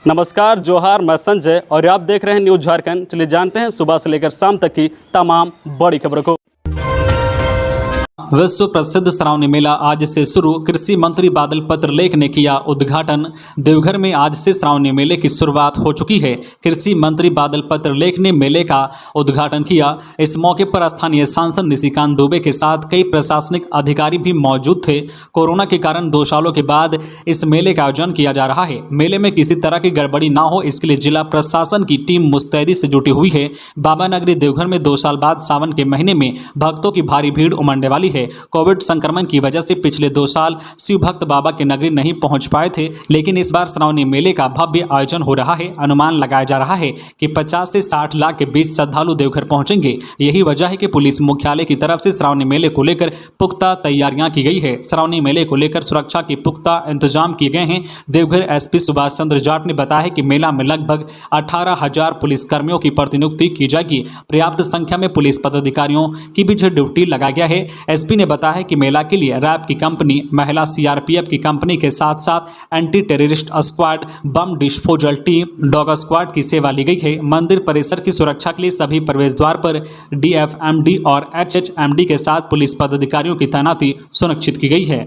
नमस्कार, जोहार, मैं संजय और आप देख रहे हैं न्यूज़ झारखंड। चलिए जानते हैं सुबह से लेकर शाम तक की तमाम बड़ी खबरों को। विश्व प्रसिद्ध श्रावणी मेला आज से शुरू। कृषि मंत्री बादल पत्रलेख ने किया उद्घाटन। देवघर में आज से श्रावणी मेले की शुरुआत हो चुकी है। कृषि मंत्री बादल पत्रलेख ने मेले का उद्घाटन किया। इस मौके पर स्थानीय सांसद निशिकांत दुबे के साथ कई प्रशासनिक अधिकारी भी मौजूद थे। कोरोना के कारण 2 सालों के बाद इस मेले का आयोजन किया जा रहा है। मेले में किसी तरह की गड़बड़ी ना हो, इसके लिए जिला प्रशासन की टीम मुस्तैदी से जुटी हुई है। बाबा नगरी देवघर में 2 साल बाद सावन के महीने में भक्तों की भारी भीड़ उमड़ने वाली है। कोविड संक्रमण की वजह से पिछले 2 साल शिव भक्त बाबा के नगरी नहीं पहुंच पाए थे, लेकिन इस बार श्रावणी मेले का भव्य आयोजन हो रहा है। अनुमान लगाया जा रहा है कि 50 से 60 लाख के बीच श्रद्धालु देवघर पहुंचेंगे। यही वजह है कि पुलिस मुख्यालय की तरफ से श्रावणी मेले को लेकर पुख्ता तैयारियां की गई है। श्रावणी मेले को लेकर सुरक्षा के पुख्ता इंतजाम किए गए हैं। देवघर एसपी सुभाष चंद्र जाट ने बताया कि मेला में लगभग 18,000 पुलिस कर्मियों की प्रतिनियुक्ति की जाएगी। पर्याप्त संख्या में पुलिस पदाधिकारियों की भी ड्यूटी लगाया गया है। एसपी ने बताया है कि मेला के लिए रैप की कंपनी, महिला सीआरपीएफ की कंपनी के साथ साथ anti terrorist squad, bomb disposal team, dog squad की सेवा ली गई है। मंदिर परिसर की सुरक्षा के लिए सभी प्रवेश द्वार पर डीएफएमडी और एचएचएमडी के साथ पुलिस पदाधिकारियों की तैनाती सुनिश्चित की गई है।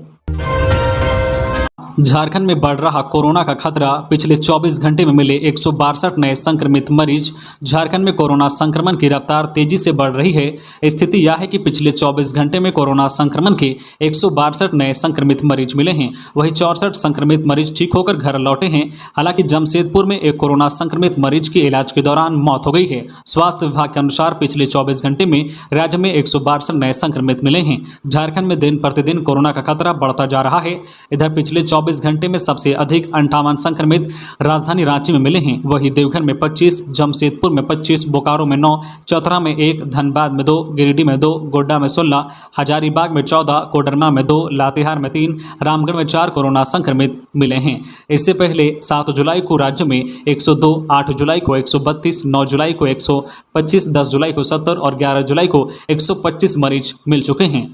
झारखंड में बढ़ रहा कोरोना का खतरा। पिछले 24 घंटे में मिले 162 नए संक्रमित मरीज। झारखंड में कोरोना संक्रमण की रफ्तार तेजी से बढ़ रही है। स्थिति यह है कि पिछले 24 घंटे में कोरोना संक्रमण के 162 नए संक्रमित मरीज मिले हैं। वहीं 64 संक्रमित मरीज ठीक होकर घर लौटे हैं। हालांकि जमशेदपुर में एक कोरोना संक्रमित मरीज की इलाज के दौरान मौत हो गई है। स्वास्थ्य विभाग के अनुसार पिछले 24 घंटे में राज्य में 162 नए संक्रमित मिले हैं। झारखंड में दिन प्रतिदिन कोरोना का खतरा बढ़ता जा रहा है। इधर पिछले 24 घंटे में सबसे अधिक 58 संक्रमित राजधानी रांची में मिले हैं। वहीं देवघर में 25, जमशेदपुर में 25, बोकारो में 9, चतरा में 1, धनबाद में 2, गिरिडीह में 2, गोड्डा में 16, हजारीबाग में 14, कोडरमा में 2, लातेहार में 3, रामगढ़ में 4 कोरोना संक्रमित मिले हैं। इससे पहले 7 जुलाई को राज्य में 102, 8 जुलाई को 132, 9 जुलाई को 125, 10 जुलाई को 70 और 11 जुलाई को 125 मरीज मिल चुके हैं।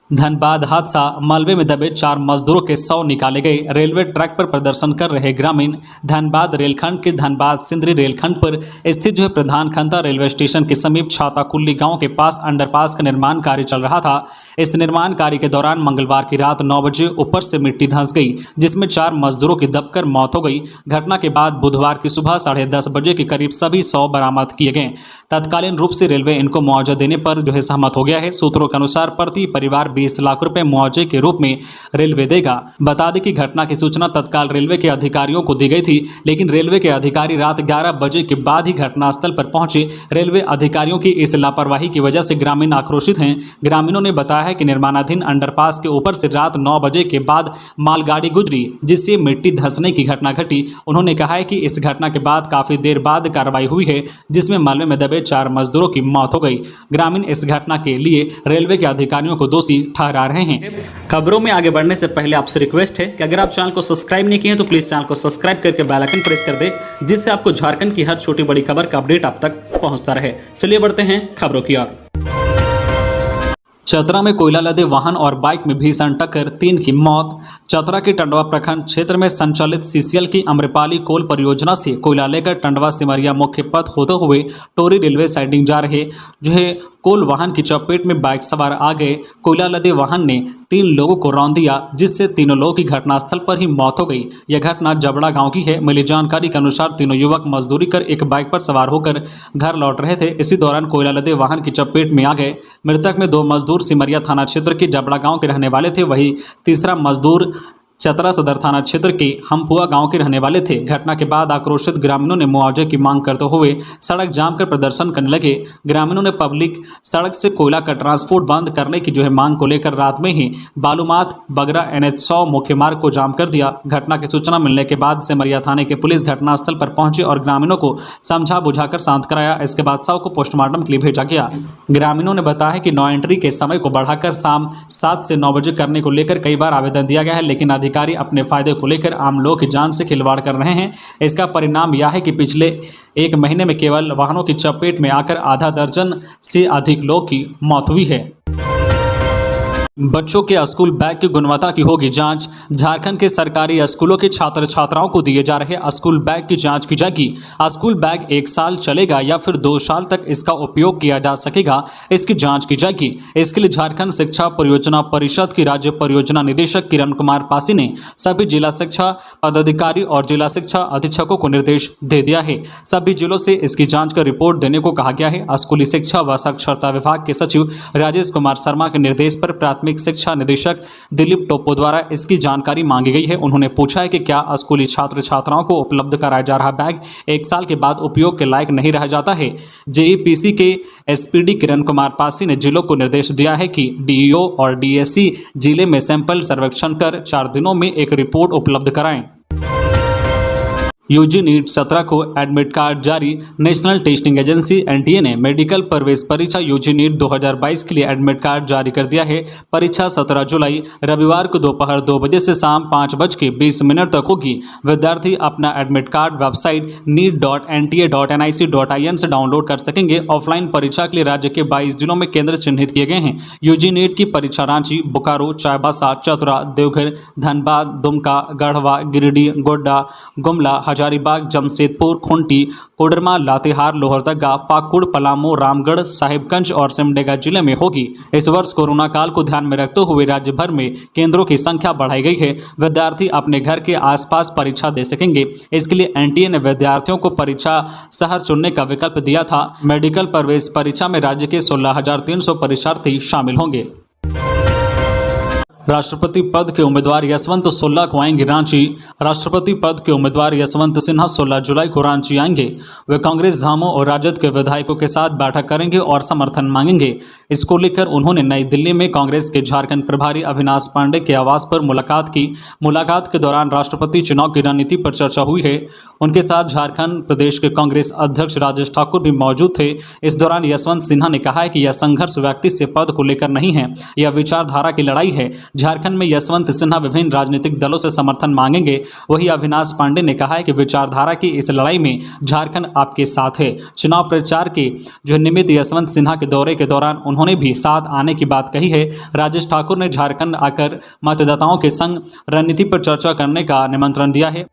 धनबाद हादसा। मलबे में दबे 4 मजदूरों के शव निकाले गए। रेलवे ट्रैक पर प्रदर्शन कर रहे ग्रामीण। धनबाद रेलखंड के धनबाद सिंदरी रेलखंड पर स्थित जो है प्रधान खंता रेलवे स्टेशन के समीप छाता कुल्ली गांव के पास अंडरपास का निर्माण कार्य चल रहा था। इस निर्माण कार्य के दौरान मंगलवार की रात 9 बजे ऊपर से मिट्टी धंस गई, जिसमें 4 मजदूरों की दबकर मौत हो गई। घटना के बाद बुधवार की सुबह 10:30 बजे के करीब सभी शव बरामद किए गए। तत्कालीन रूप से रेलवे इनको मुआवजा देने पर जो है सहमत हो गया है। सूत्रों के अनुसार प्रति परिवार 20 लाख रुपए मुआवजे के रूप में रेलवे देगा। बता दें कि घटना की सूचना तत्काल रेलवे के अधिकारियों को दी गई थी, लेकिन रेलवे के अधिकारी रात 11 बजे के बाद ही घटनास्थल पर पहुंचे। रेलवे अधिकारियों की इस लापरवाही की वजह से ग्रामीण आक्रोशित हैं। ग्रामीणों ने बताया है कि निर्माणाधीन अंडरपास के ऊपर से रात 9 बजे के बाद मालगाड़ी गुजरी, जिससे मिट्टी धंसने की घटना घटी। उन्होंने कहा है कि इस घटना के बाद काफी देर बाद कार्रवाई हुई है, जिसमें मलबे में दबे 4 मजदूरों की मौत हो गई। ग्रामीण इस घटना के लिए रेलवे के अधिकारियों को दोषी ठहरा रहे हैं। खबरों में आगे बढ़ने से पहले आपसे रिक्वेस्ट है कि अगर आप चैनल को सब्सक्राइब नहीं किए हैं तो प्लीज चैनल को सब्सक्राइब करके बेल आइकन प्रेस कर दे, जिससे आपको झारखंड की हर छोटी बड़ी खबर का अपडेट आप तक पहुंचता रहे। चलिए बढ़ते हैं खबरों की ओर। चतरा में कोयला लदे वाहन और बाइक में भीषण टक्कर, 3 की मौत। चतरा के टंडवा प्रखंड क्षेत्र में संचालित सीसीएल की अम्रपाली कोल परियोजना से कोयला लेकर टंडवा सिमरिया मुख्य पथ होते हुए टोरी रेलवे साइडिंग जा रहे जो है कोल वाहन की चपेट में बाइक सवार आ गए। कोयला लदे वाहन ने 3 लोगों को रौंद दिया, जिससे तीनों लोगों की घटनास्थल पर ही मौत हो गई। यह घटना जबड़ा गांव की है। मिली जानकारी के अनुसार तीनों युवक मजदूरी कर एक बाइक पर सवार होकर घर लौट रहे थे। इसी दौरान कोयला लदे वाहन की चपेट में आ गए। मृतक में 2 मजदूर सिमरिया थाना क्षेत्र के जबड़ा गांव के रहने वाले थे। वहीं तीसरा मजदूर चतरा सदर थाना क्षेत्र के हमपुआ गांव के रहने वाले थे। घटना के बाद आक्रोशित ग्रामीणों ने मुआवजे की मांग करते हुए सड़क जाम कर प्रदर्शन करने लगे। ग्रामीणों ने पब्लिक सड़क से कोयला का ट्रांसपोर्ट बंद करने की जो है मांग को लेकर रात में ही बालूमाथ बगरा NH100 मुख्य मार्ग को जाम कर दिया। घटना की सूचना मिलने के बाद सिमरिया थाने के पुलिस घटनास्थल पर पहुंचे और ग्रामीणों को समझा बुझाकर शांत कराया। इसके बाद शव को पोस्टमार्टम के लिए भेजा गया। ग्रामीणों ने बताया कि नो एंट्री के समय को बढ़ाकर शाम 7 से 9 बजे करने को लेकर कई बार आवेदन दिया गया है, लेकिन अधिकारी अपने फायदे को लेकर आम लोगों की जान से खिलवाड़ कर रहे हैं। इसका परिणाम यह है कि पिछले 1 महीने में केवल वाहनों की चपेट में आकर आधा दर्जन से अधिक लोग की मौत हुई है। बच्चों के स्कूल बैग की गुणवत्ता की होगी जांच। झारखंड के सरकारी स्कूलों के छात्र छात्राओं को दिए जा रहे स्कूल बैग की जांच की जाएगी। स्कूल बैग 1 साल चलेगा या फिर 2 साल तक इसका उपयोग किया जा सकेगा, इसकी जांच की जाएगी। इसके लिए झारखंड शिक्षा परियोजना परिषद की राज्य परियोजना निदेशक किरण कुमार पासी ने सभी जिला शिक्षा पदाधिकारी और जिला शिक्षा अधीक्षकों को निर्देश दे दिया है। सभी जिलों से इसकी जाँच कर रिपोर्ट देने को कहा गया है। स्कूली शिक्षा व साक्षरता विभाग के सचिव राजेश कुमार शर्मा के निर्देश पर प्राथमिक शिक्षा निदेशक दिलीप टोप्पो द्वारा इसकी जानकारी मांगी गई है। उन्होंने पूछा है कि क्या स्कूली छात्र छात्राओं को उपलब्ध कराया जा रहा बैग 1 साल के बाद उपयोग के लायक नहीं रह जाता है। जेईपीसी के एसपीडी किरण कुमार पासी ने जिलों को निर्देश दिया है कि डीईओ और डीएससी जिले में सैंपल सर्वेक्षण कर 4 दिनों में एक रिपोर्ट उपलब्ध कराएं। यूजी नीट 17 को एडमिट कार्ड जारी। नेशनल टेस्टिंग एजेंसी एनटीए ने मेडिकल प्रवेश परीक्षा यूजी नीट 2022 के लिए एडमिट कार्ड जारी कर दिया है। परीक्षा 17 जुलाई रविवार को दोपहर 2 बजे से शाम 5:20 तक होगी। विद्यार्थी अपना एडमिट कार्ड वेबसाइट neet.nta.nic.in से डाउनलोड कर सकेंगे। ऑफलाइन परीक्षा के लिए राज्य के 22 जिलों में केंद्र चिन्हित किए गए हैं। यूजी नीट की परीक्षा रांची, बोकारो, चाईबासा, चतरा, देवघर, धनबाद, दुमका, गढ़वा, गिरिडीह, गोड्डा, गुमला, हजारीबाग, जमशेदपुर, खुंटी, कोडरमा, लातेहार, लोहरदगा, पाकुड़, पलामू, रामगढ़, साहिबगंज और सिमडेगा जिले में होगी। इस वर्ष कोरोना काल को ध्यान में रखते हुए राज्य भर में केंद्रों की संख्या बढ़ाई गई है। विद्यार्थी अपने घर के आसपास परीक्षा दे सकेंगे। इसके लिए एनटीए ने विद्यार्थियों को परीक्षा शहर चुनने का विकल्प दिया था। मेडिकल प्रवेश परीक्षा में राज्य के 16,300 परीक्षार्थी शामिल होंगे। राष्ट्रपति पद के उम्मीदवार यशवंत सिन्हा को आएंगे रांची। राष्ट्रपति पद के उम्मीदवार यशवंत सिन्हा 16 जुलाई को रांची आएंगे। वे कांग्रेस, झामो और राजद के विधायकों के साथ बैठक करेंगे और समर्थन मांगेंगे। इसको लेकर उन्होंने नई दिल्ली में कांग्रेस के झारखंड प्रभारी अविनाश पांडे के आवास पर मुलाकात की। मुलाकात के दौरान राष्ट्रपति चुनाव की रणनीति पर चर्चा हुई है। उनके साथ झारखंड प्रदेश के कांग्रेस अध्यक्ष राजेश ठाकुर भी मौजूद थे। इस दौरान यशवंत सिन्हा ने कहा है कि यह संघर्ष व्यक्ति से पद को लेकर नहीं है, यह विचारधारा की लड़ाई है। झारखंड में यशवंत सिन्हा विभिन्न राजनीतिक दलों से समर्थन मांगेंगे। वहीं अविनाश पांडे ने कहा है कि विचारधारा की इस लड़ाई में झारखंड आपके साथ है। चुनाव प्रचार के निमित्त यशवंत सिन्हा के दौरे के दौरान उन्होंने भी साथ आने की बात कही है। राजेश ठाकुर ने झारखंड आकर मतदाताओं के संग रणनीति पर चर्चा करने का निमंत्रण दिया है।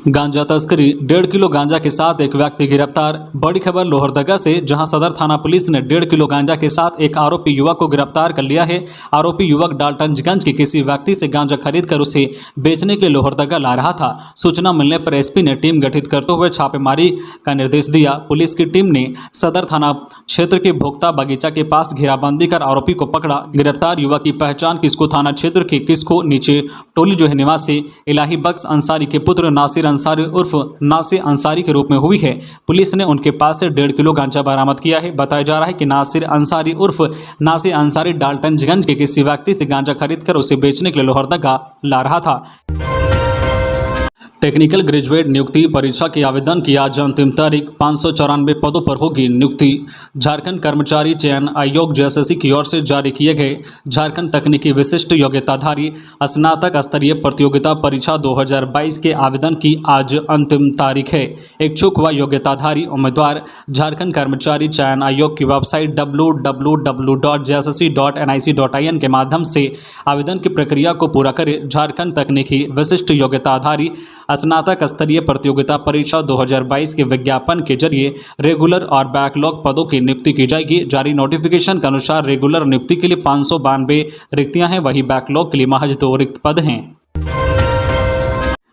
गांजा तस्करी, 1.5 किलो गांजा के साथ एक व्यक्ति गिरफ्तार। बड़ी खबर लोहरदगा से, जहां सदर थाना पुलिस ने 1.5 किलो गांजा के साथ एक आरोपी युवक को गिरफ्तार कर लिया है। आरोपी युवक डाल्टनगंज के किसी व्यक्ति से गांजा खरीदकर उसे बेचने के लिए लोहरदगा ला रहा था। सूचना मिलने पर एसपी ने टीम गठित करते हुए छापेमारी का निर्देश दिया। पुलिस की टीम ने सदर थाना क्षेत्र के भोक्ता बगीचा के पास घेराबंदी कर आरोपी को पकड़ा। गिरफ्तार युवक की पहचान किस्को थाना क्षेत्र के किस्को नीचे टोली निवासी इलाही बख्श अंसारी के पुत्र नासिर अंसारी उर्फ नासे अंसारी के रूप में हुई है। पुलिस ने उनके पास से 1.5 किलो गांजा बरामद किया है। बताया जा रहा है कि नासिर अंसारी उर्फ नासे अंसारी डाल्टनगंज के किसी व्यक्ति से गांजा खरीदकर उसे बेचने के लिए लोहरदगा ला रहा था। टेक्निकल ग्रेजुएट नियुक्ति परीक्षा के आवेदन की आज अंतिम तारीख। 594 पदों पर होगी नियुक्ति। झारखंड कर्मचारी चयन आयोग जेएसएससी की ओर से जारी किए गए झारखंड तकनीकी विशिष्ट योग्यताधारी स्नातक स्तरीय प्रतियोगिता परीक्षा 2022 के आवेदन की आज अंतिम तारीख है। इच्छुक व योग्यताधारी उम्मीदवार झारखंड कर्मचारी चयन आयोग की वेबसाइट www.jssc.nic.in के माध्यम से आवेदन की प्रक्रिया को पूरा करें। झारखंड तकनीकी विशिष्ट योग्यताधारी स्नातक स्तरीय प्रतियोगिता परीक्षा 2022 के विज्ञापन के जरिए रेगुलर और बैकलॉग पदों की नियुक्ति की जाएगी। जारी नोटिफिकेशन के अनुसार रेगुलर नियुक्ति के लिए 592 रिक्तियां हैं, वहीं बैकलॉग के लिए महज 2 रिक्त पद हैं।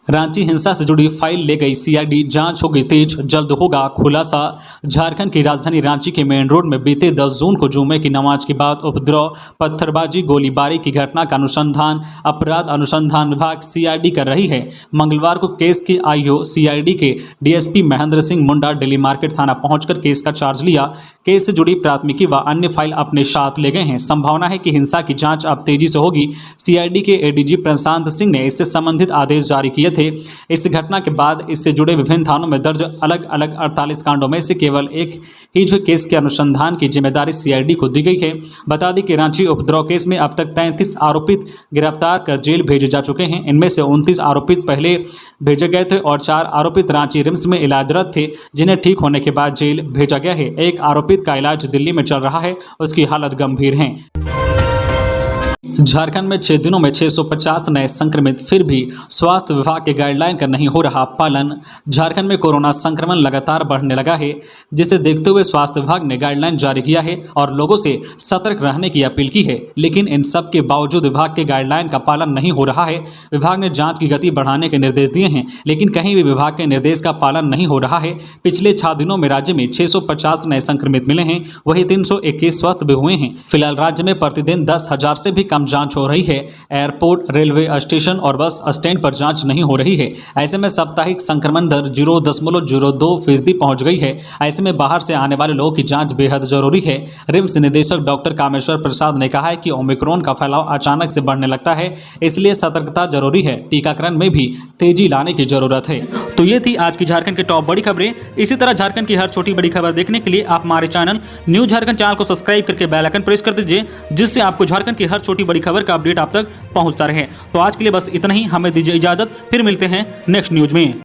रांची हिंसा से जुड़ी फाइल ले गई सीआईडी, जांच होगी तेज, जल्द होगा खुलासा। झारखंड की राजधानी रांची के मेन रोड में बीते 10 जून को जुमे की नमाज के बाद उपद्रव, पत्थरबाजी, गोलीबारी की घटना का अनुसंधान अपराध अनुसंधान विभाग सीआईडी कर रही है। मंगलवार को केस की आईओ सीआईडी के डीएसपी महेंद्र सिंह मुंडा दिल्ली मार्केट थाना पहुंचकर केस का चार्ज लिया। केस से जुड़ी प्राथमिकी व अन्य फाइल अपने साथ ले गए हैं। संभावना है कि हिंसा की जाँच अब तेजी से होगी। सीआईडी के एडीजी प्रशांत सिंह ने इससे संबंधित आदेश जारी किए थे। इस घटना के बाद इससे जुड़े विभिन्न थानों में दर्ज अलग अलग 48 कांडों में से केवल एक ही जो केस के अनुसंधान की जिम्मेदारी सीआईडी को दी गई है। बता दें कि रांची उपद्रव केस में अब तक 33 आरोपित गिरफ्तार कर जेल भेजे जा चुके हैं। इनमें से 29 आरोपित पहले भेजे गए थे और 4 आरोपित रांची रिम्स में इलाजरत थे, जिन्हें ठीक होने के बाद जेल भेजा गया है। एक आरोपित का इलाज दिल्ली में चल रहा है, उसकी हालत गंभीर है। झारखंड में 6 दिनों में 650 नए संक्रमित, फिर भी स्वास्थ्य विभाग के गाइडलाइन का नहीं हो रहा पालन। झारखंड में कोरोना संक्रमण लगातार बढ़ने लगा है, जिसे देखते हुए स्वास्थ्य विभाग ने गाइडलाइन जारी किया है और लोगों से सतर्क रहने की अपील की है। लेकिन इन सब के बावजूद विभाग के गाइडलाइन का पालन नहीं हो रहा है। विभाग ने जाँच की गति बढ़ाने के निर्देश दिए हैं, लेकिन कहीं भी विभाग के निर्देश का पालन नहीं हो रहा है। पिछले 6 दिनों में राज्य में 650 नए संक्रमित मिले हैं, वहीं 321 स्वस्थ भी हुए हैं। फिलहाल राज्य में प्रतिदिन 10,000 से भी कम जांच हो रही है। एयरपोर्ट, रेलवे स्टेशन और बस स्टैंड पर जांच नहीं हो रही है। ऐसे में साप्ताहिक संक्रमण दर 0.02% पहुंच गई है। ऐसे में बाहर से आने वाले लोगों की जांच बेहद जरूरी है। रिम्स निदेशक डॉक्टर कामेश्वर प्रसाद ने कहा है कि ओमिक्रॉन का फैलाव अचानक से बढ़ने लगता है, इसलिए सतर्कता जरूरी है। टीकाकरण में भी तेजी लाने की जरूरत है। तो ये थी आज की झारखंड की टॉप बड़ी खबरें। इसी तरह झारखंड की हर छोटी बड़ी खबर देखने के लिए आप हमारे चैनल न्यूज झारखंड चैनल को सब्सक्राइब करके बेल आइकन प्रेस कर दीजिए, जिससे आपको झारखंड की हर छोटी बड़ी खबर का अपडेट आप तक पहुंचता रहे। तो आज के लिए बस इतना ही, हमें दीजिए इजाजत, फिर मिलते हैं नेक्स्ट न्यूज में।